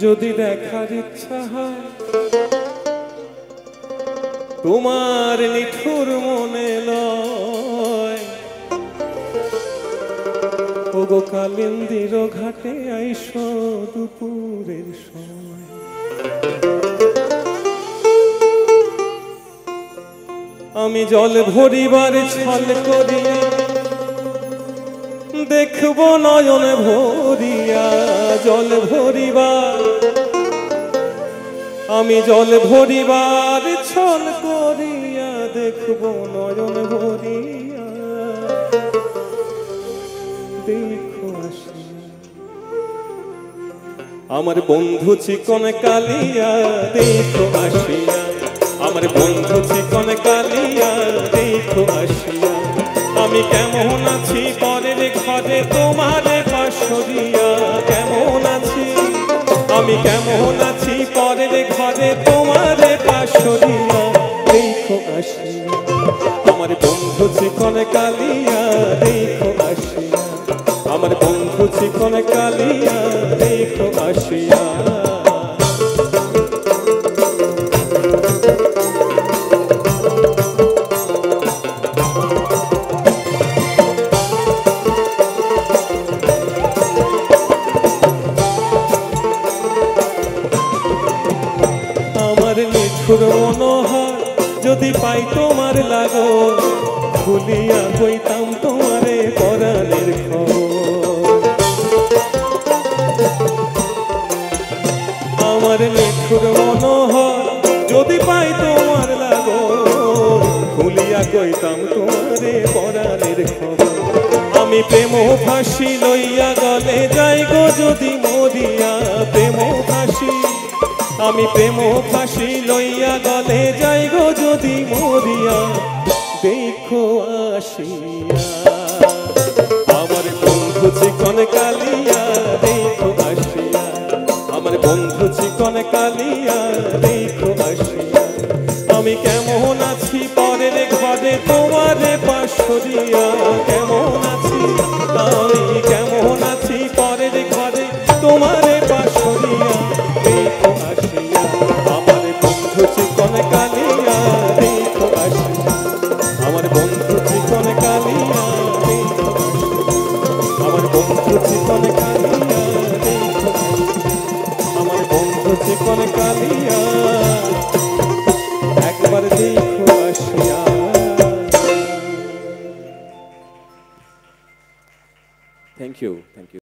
যদি দেখার ইচ্ছা হয় তোমার নিঠুর মনে লয়, ওগো কালিন্দির ঘাটে আইসো দুপুরের সময়। আমি জল ভরিবার ছল করিয়া দেখব নয়ন ভরিয়া, জল ভরিবার আমি জল ভরিবার ছল করিয়া দেখব নয়ন ভরিয়া, দেখো আসিয়া আমার বন্ধু চিকন কালিয়া, দেখো আসিয়া আমার বন্ধু চিকন কালিয়া, দেখো আসিয়া আমি কেমন আছি পরের ঘরে তোমার পাশরিয়া, কেমন আছি আমি কেমন আছি পরের ঘরে তোমার পাশরিয়া, দেখো আসিয়া আমার বন্ধু চিকন কালিয়া, দেখো আসিয়া আমার বন্ধু চিকন কালিয়া, দেখো আসিয়া। নিঠুর মনোহর যদি পাই তোমার লাগো, ভুলিয়া কইতাম তোমারে পরাণের খবর। আমার নিঠুর মনোহর যদি পাই তোমার লাগো, ভুলিয়া কইতাম তোমারে পরাণের খবর। আমি প্রেম ফাঁসি লইয়া গলে যাই গো যদি মরিয়া, প্রেম ফাঁসি আমি প্রেম ফাঁসি লইয়া গলে যাই গো যদি মরিয়া, দেখো আসিয়া আমার বন্ধু চিকন কালিয়া, দেখো আসিয়া আমার বন্ধু চিকন কালিয়া, দেখো আসিয়া আমি কেমন আছি পরের ঘরে তোমার পাশরিয়া, কেমন আছি আমি কেমন আছি পরের ঘরে তোমার পাশরিয়া, দেখো আসিয়া আমার বন্ধু চিকন কালিয়া, দেখো আসিয়া আমার বন্ধু চিকন কালিয়া, দেখো আমার বন্ধু চিকন কালিয়া, দেখো আমার বন্ধু চিকন কালিয়া, একবার দেখো আসিয়া। Thank you, thank you.